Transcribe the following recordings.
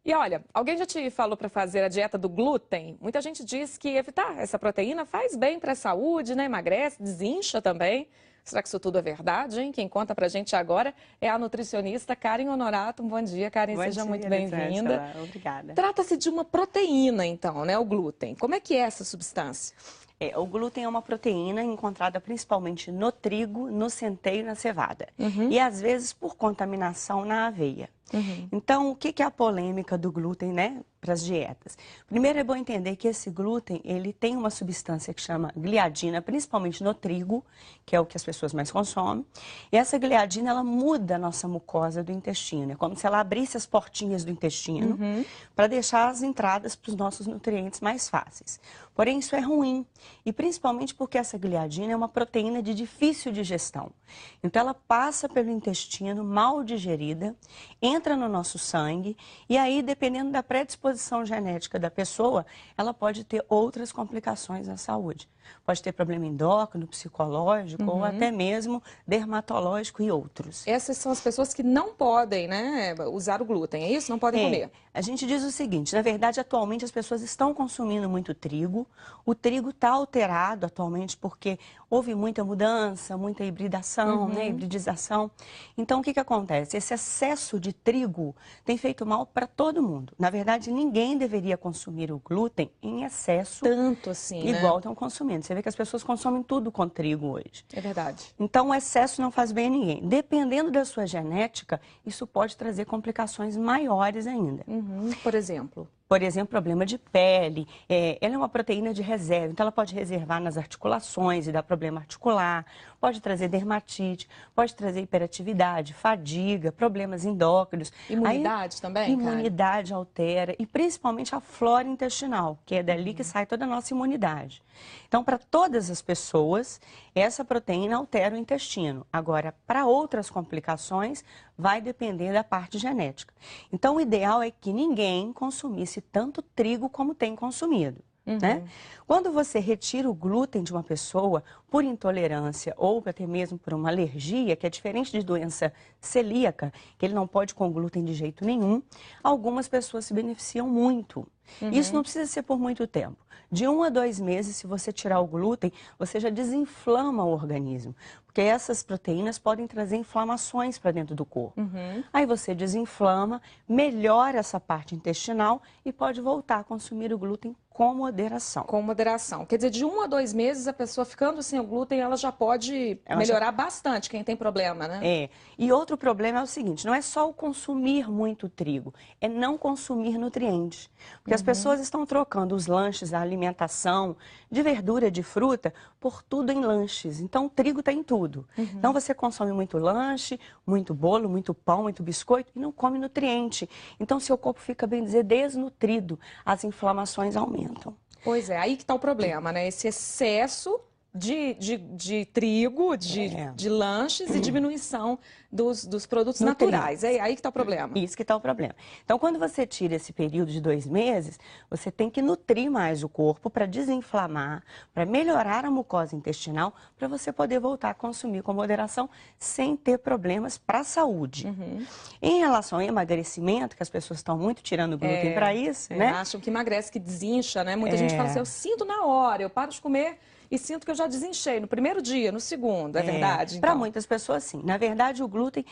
E olha, alguém já te falou para fazer a dieta do glúten? Muita gente diz que evitar essa proteína faz bem para a saúde, né? Emagrece, desincha também. Será que isso tudo é verdade, hein? Quem conta pra gente agora é a nutricionista Karen Honorato. Bom dia, Karen, Bom seja dia, muito bem-vinda. Elisângela. Obrigada. Trata-se de uma proteína, então, né? O glúten. Como é que é essa substância? O glúten é uma proteína encontrada principalmente no trigo, no centeio e na cevada. E às vezes por contaminação na aveia. Então, o que é a polêmica do glúten, né, para as dietas? Primeiro é bom entender que esse glúten, ele tem uma substância que chama gliadina, principalmente no trigo, que é o que as pessoas mais consomem. E essa gliadina, ela muda a nossa mucosa do intestino. É como se ela abrisse as portinhas do intestino para deixar as entradas para os nossos nutrientes mais fáceis. Porém, isso é ruim. E principalmente porque essa gliadina é uma proteína de difícil digestão. Então, ela passa pelo intestino mal digerida, entra no nosso sangue e aí, dependendo da predisposição genética da pessoa, ela pode ter outras complicações na saúde. Pode ter problema endócrino, psicológico ou até mesmo dermatológico e outros. Essas são as pessoas que não podem, né, usar o glúten, é isso? Não podem comer. A gente diz o seguinte, na verdade, atualmente as pessoas estão consumindo muito trigo. O trigo está alterado atualmente porque houve muita mudança, muita hibridação, né, hibridização. Então, o que acontece? Esse excesso de trigo tem feito mal para todo mundo. Na verdade, ninguém deveria consumir o glúten em excesso. Tanto assim, né? Igual estão consumindo. Você vê que as pessoas consomem tudo com trigo hoje. É verdade. Então, o excesso não faz bem a ninguém. Dependendo da sua genética, isso pode trazer complicações maiores ainda. Por exemplo? Por exemplo, problema de pele. Ela é uma proteína de reserva, então ela pode reservar nas articulações e dar problema articular, pode trazer dermatite, pode trazer hiperatividade, fadiga, problemas endócrinos. Imunidade também, Karen? Imunidade altera e principalmente a flora intestinal, que é dali que sai toda a nossa imunidade. Então, para todas as pessoas, essa proteína altera o intestino. Agora, para outras complicações, vai depender da parte genética. Então, o ideal é que ninguém consumisse tanto trigo como tem consumido. Né? Quando você retira o glúten de uma pessoa por intolerância ou até mesmo por uma alergia, que é diferente de doença celíaca, que ele não pode com glúten de jeito nenhum, algumas pessoas se beneficiam muito. Isso não precisa ser por muito tempo. De 1 a 2 meses, se você tirar o glúten, você já desinflama o organismo. Porque essas proteínas podem trazer inflamações para dentro do corpo. Aí você desinflama, melhora essa parte intestinal e pode voltar a consumir o glúten com moderação. Com moderação. Quer dizer, de 1 a 2 meses, a pessoa ficando sem o glúten, ela já pode melhorar bastante, quem tem problema, né? E outro problema é o seguinte, não é só o consumir muito trigo, é não consumir nutrientes. Porque as pessoas estão trocando os lanches, a alimentação de verdura, de fruta, por tudo em lanches. Então, o trigo está em tudo. Então, você consome muito lanche, muito bolo, muito pão, muito biscoito e não come nutriente. Então, seu corpo fica, bem dizer, desnutrido. As inflamações aumentam. Pois é, aí que está o problema, né? Esse excesso de trigo, de lanches e diminuição dos produtos naturais. É aí que está o problema. Isso que está o problema. Então, quando você tira esse período de 2 meses, você tem que nutrir mais o corpo para desinflamar, para melhorar a mucosa intestinal, para você poder voltar a consumir com moderação sem ter problemas para a saúde. Em relação ao emagrecimento, que as pessoas estão muito tirando glúten para isso, né? Acham que emagrece, que desincha, né? Muita gente fala assim, eu sinto na hora, eu paro de comer e sinto que eu já desinchei no primeiro dia, no segundo, é verdade? Para Então? muitas pessoas, sim. Na verdade, o glúten,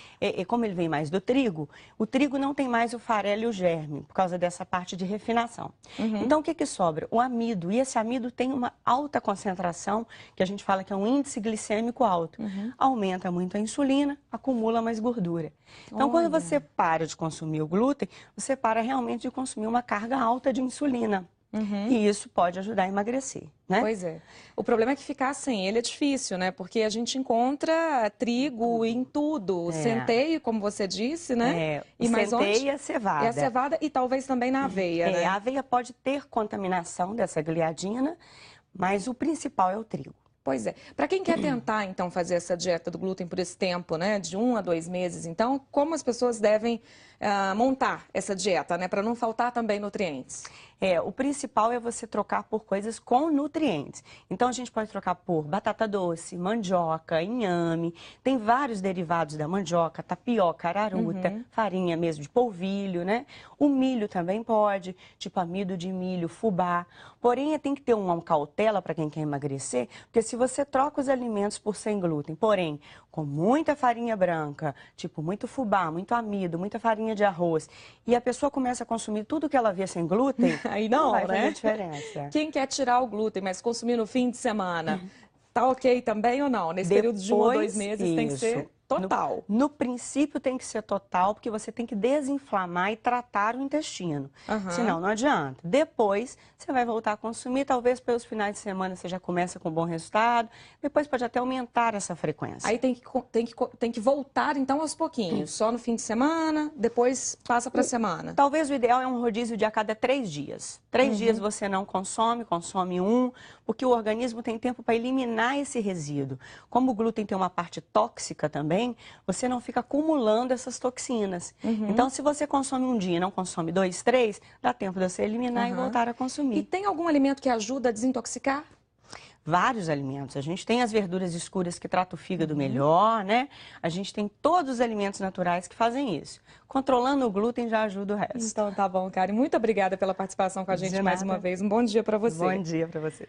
como ele vem mais do trigo, o trigo não tem mais o farelo e o germe, por causa dessa parte de refinação. Então, o que sobra? O amido. E esse amido tem uma alta concentração, que a gente fala que é um índice glicêmico alto. Aumenta muito a insulina, acumula mais gordura. Então, quando você para de consumir o glúten, você para realmente de consumir uma carga alta de insulina. E isso pode ajudar a emagrecer, né? Pois é. O problema é que ficar sem ele é difícil, né? Porque a gente encontra trigo em tudo. Centeio, como você disse, né? E mais centeio e a cevada. E a cevada e talvez também na aveia, né? A aveia pode ter contaminação dessa gliadina, mas o principal é o trigo. Pois é. Para quem quer tentar, então, fazer essa dieta do glúten por esse tempo, né? De 1 a 2 meses, então, como as pessoas devem montar essa dieta, né? Para não faltar também nutrientes. O principal é você trocar por coisas com nutrientes. Então, a gente pode trocar por batata doce, mandioca, inhame. Tem vários derivados da mandioca, tapioca, araruta, farinha mesmo de polvilho, né? O milho também pode, tipo amido de milho, fubá. Porém, tem que ter uma cautela para quem quer emagrecer, porque se você troca os alimentos por sem glúten, porém, com muita farinha branca, tipo muito fubá, muito amido, muita farinha de arroz, e a pessoa começa a consumir tudo que ela vê sem glúten, aí não vai né? fazer diferença. Quem quer tirar o glúten, mas consumir no fim de semana, tá ok também ou não? Nesse período de 1 ou 2 meses tem que ser total. No princípio tem que ser total, porque você tem que desinflamar e tratar o intestino. Senão não adianta. Depois você vai voltar a consumir, talvez pelos finais de semana você já começa com bom resultado, depois pode até aumentar essa frequência. Aí tem que voltar então aos pouquinhos, só no fim de semana, depois passa para a semana. Talvez o ideal é um rodízio de a cada 3 dias. 3 dias você não consome, consome um, porque o organismo tem tempo para eliminar esse resíduo. Como o glúten tem uma parte tóxica também, você não fica acumulando essas toxinas. Então, se você consome um dia e não consome 2, 3, dá tempo de você eliminar e voltar a consumir. E tem algum alimento que ajuda a desintoxicar? Vários alimentos. A gente tem as verduras escuras que tratam o fígado melhor, né? A gente tem todos os alimentos naturais que fazem isso. Controlando o glúten já ajuda o resto. Então tá bom, Karen. Muito obrigada pela participação com a gente mais uma vez. Um bom dia para você. Bom dia para vocês.